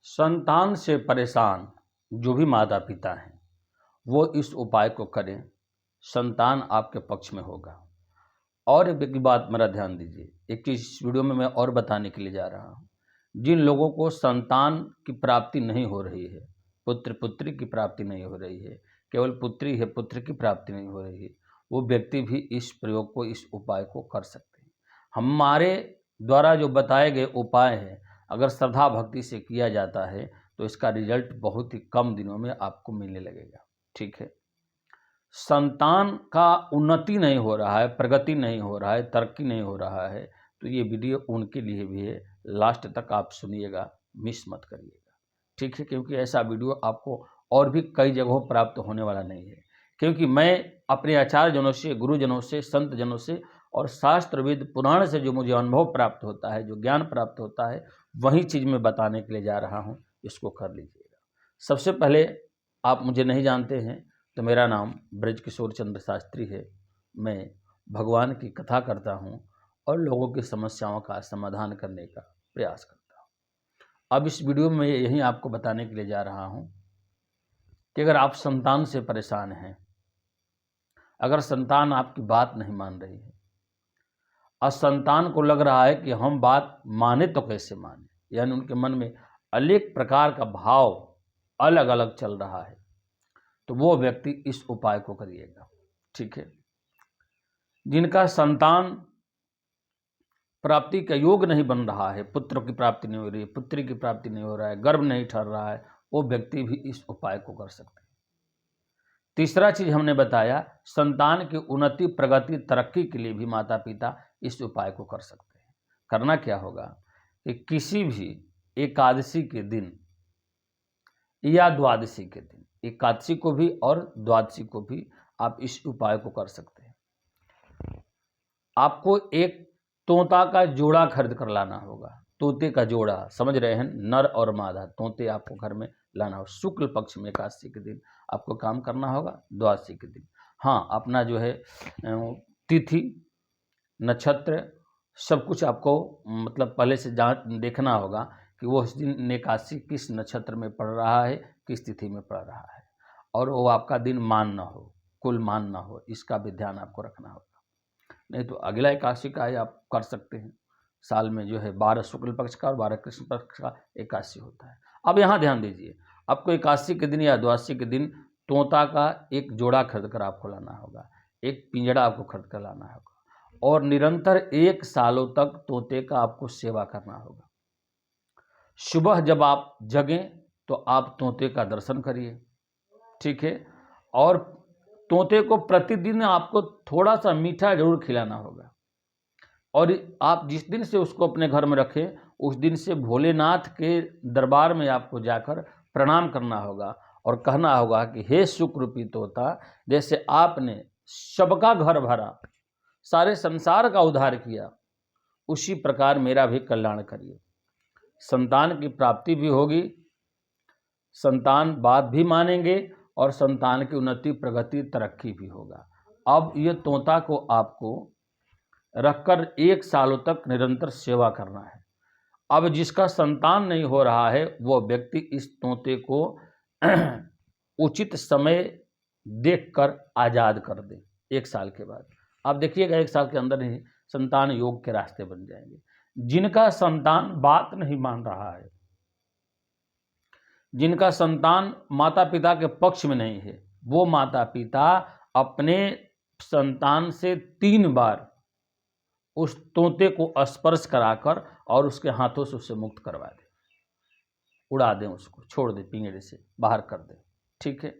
संतान से परेशान जो भी माता पिता हैं वो इस उपाय को करें, संतान आपके पक्ष में होगा। और एक बात मेरा ध्यान दीजिए, एक चीज़ इस वीडियो में मैं और बताने के लिए जा रहा हूँ। जिन लोगों को संतान की प्राप्ति नहीं हो रही है, पुत्र पुत्री की प्राप्ति नहीं हो रही है, केवल पुत्री है पुत्र की प्राप्ति नहीं हो रही है, वो व्यक्ति भी इस प्रयोग को, इस उपाय को कर सकते हैं। हमारे द्वारा जो बताए गए उपाय हैं, अगर श्रद्धा भक्ति से किया जाता है तो इसका रिजल्ट बहुत ही कम दिनों में आपको मिलने लगेगा। ठीक है। संतान का उन्नति नहीं हो रहा है, प्रगति नहीं हो रहा है, तरक्की नहीं हो रहा है, तो ये वीडियो उनके लिए भी है। लास्ट तक आप सुनिएगा, मिस मत करिएगा। ठीक है, क्योंकि ऐसा वीडियो आपको और भी कई जगहों प्राप्त होने वाला नहीं है। क्योंकि मैं अपने आचार्य जनों से, गुरुजनों से, संत जनों से और शास्त्रविद पुराण से जो मुझे अनुभव प्राप्त होता है, जो ज्ञान प्राप्त होता है, वही चीज़ मैं बताने के लिए जा रहा हूँ। इसको कर लीजिएगा। सबसे पहले, आप मुझे नहीं जानते हैं तो मेरा नाम ब्रजकिशोर चंद्र शास्त्री है। मैं भगवान की कथा करता हूँ और लोगों की समस्याओं का समाधान करने का प्रयास करता हूँ। अब इस वीडियो में यही आपको बताने के लिए जा रहा हूँ कि अगर आप संतान से परेशान हैं, अगर संतान आपकी बात नहीं मान रही है और संतान को लग रहा है कि हम बात माने तो कैसे माने, यानी उनके मन में अनेक प्रकार का भाव अलग अलग चल रहा है, तो वो व्यक्ति इस उपाय को करिएगा। ठीक है। जिनका संतान प्राप्ति का योग नहीं बन रहा है, पुत्र की प्राप्ति नहीं हो रही है, पुत्री की प्राप्ति नहीं हो रहा है, गर्भ नहीं ठहर रहा है, वो व्यक्ति भी इस उपाय को कर सकते हैं। तीसरा चीज हमने बताया, संतान की उन्नति, प्रगति, तरक्की के लिए भी माता पिता इस उपाय को कर सकते हैं। करना क्या होगा कि किसी भी एकादशी के दिन या द्वादशी के दिन, एकादशी को भी और द्वादशी को भी आप इस उपाय को कर सकते हैं। आपको एक तोता का जोड़ा खरीद कर लाना होगा। तोते का जोड़ा, समझ रहे हैं, नर और मादा तोते आपको घर में लाना होगा। शुक्ल पक्ष में एकादशी के दिन आपको काम करना होगा, द्वादशी के दिन। हाँ, अपना जो है तिथि, नक्षत्र, सब कुछ आपको मतलब पहले से देखना होगा कि वो उस दिन एकादशी किस नक्षत्र में पड़ रहा है, किस तिथि में पड़ रहा है, और वो आपका दिन मान ना हो, कुल मान ना हो, इसका भी ध्यान आपको रखना होगा। नहीं तो अगला एकादशी का है आप कर सकते हैं। साल में जो है 12 शुक्ल पक्ष का और 12 कृष्ण पक्ष का एकादशी होता है। अब यहाँ ध्यान दीजिए, आपको एकादशी के दिन या द्वादशी के दिन तोता का एक जोड़ा खरीद कर आपको लाना होगा, एक पिंजड़ा आपको खरीद कर लाना होगा, और निरंतर 1 सालों तक तोते का आपको सेवा करना होगा। सुबह जब आप जगें तो आप तोते का दर्शन करिए। ठीक है। और तोते को प्रतिदिन आपको थोड़ा सा मीठा जरूर खिलाना होगा, और आप जिस दिन से उसको अपने घर में रखें उस दिन से भोलेनाथ के दरबार में आपको जाकर प्रणाम करना होगा और कहना होगा कि हे सुख रूपी तोता, जैसे आपने सबका घर भरा, सारे संसार का उद्धार किया, उसी प्रकार मेरा भी कल्याण करिए। संतान की प्राप्ति भी होगी, संतान बात भी मानेंगे और संतान की उन्नति, प्रगति, तरक्की भी होगा। अब ये तोता को आपको रखकर 1 सालों तक निरंतर सेवा करना है। अब जिसका संतान नहीं हो रहा है वो व्यक्ति इस तोते को उचित समय देखकर आज़ाद कर दे। 1 साल के बाद आप देखिएगा, 1 साल के अंदर ही संतान योग के रास्ते बन जाएंगे। जिनका संतान बात नहीं मान रहा है, जिनका संतान माता पिता के पक्ष में नहीं है, वो माता पिता अपने संतान से 3 बार उस तोते को स्पर्श कराकर और उसके हाथों से उसे मुक्त करवा दें, उड़ा दें, उसको छोड़ दें, पिंजरे से बाहर कर दें। ठीक है।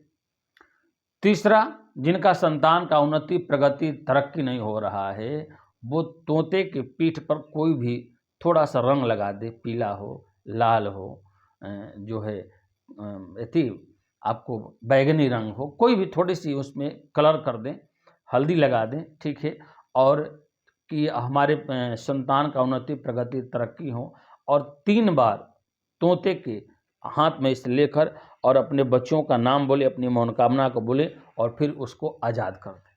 तीसरा, जिनका संतान का उन्नति, प्रगति, तरक्की नहीं हो रहा है, वो तोते के पीठ पर कोई भी थोड़ा सा रंग लगा दे, पीला हो, लाल हो, जो है यदि आपको बैगनी रंग हो, कोई भी थोड़ी सी उसमें कलर कर दें, हल्दी लगा दें। ठीक है। और कि हमारे संतान का उन्नति, प्रगति, तरक्की हो, और 3 बार तोते के हाथ में इसे लेकर और अपने बच्चों का नाम बोले, अपनी मनोकामना को बोले और फिर उसको आज़ाद कर दें।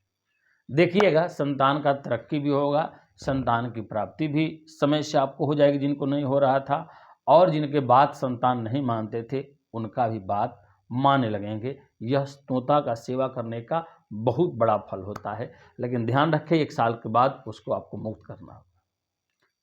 देखिएगा, संतान का तरक्की भी होगा, संतान की प्राप्ति भी समय से आपको हो जाएगी जिनको नहीं हो रहा था, और जिनके बात संतान नहीं मानते थे उनका भी बात मानने लगेंगे। यह तोता का सेवा करने का बहुत बड़ा फल होता है। लेकिन ध्यान रखें 1 साल के बाद उसको आपको मुक्त करना होगा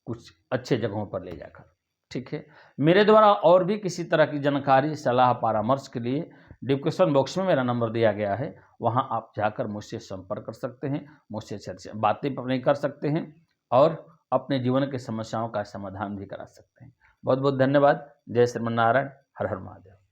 कुछ अच्छे जगहों पर ले जाकर। ठीक है, मेरे द्वारा और भी किसी तरह की जानकारी, सलाह, परामर्श के लिए डिस्क्रिप्शन बॉक्स में मेरा नंबर दिया गया है, वहां आप जाकर मुझसे संपर्क कर सकते हैं, मुझसे चर्चा बातें अपनी कर सकते हैं और अपने जीवन की समस्याओं का समाधान भी करा सकते हैं। बहुत बहुत धन्यवाद। जय श्रीमन नारायण। हर हर महादेव।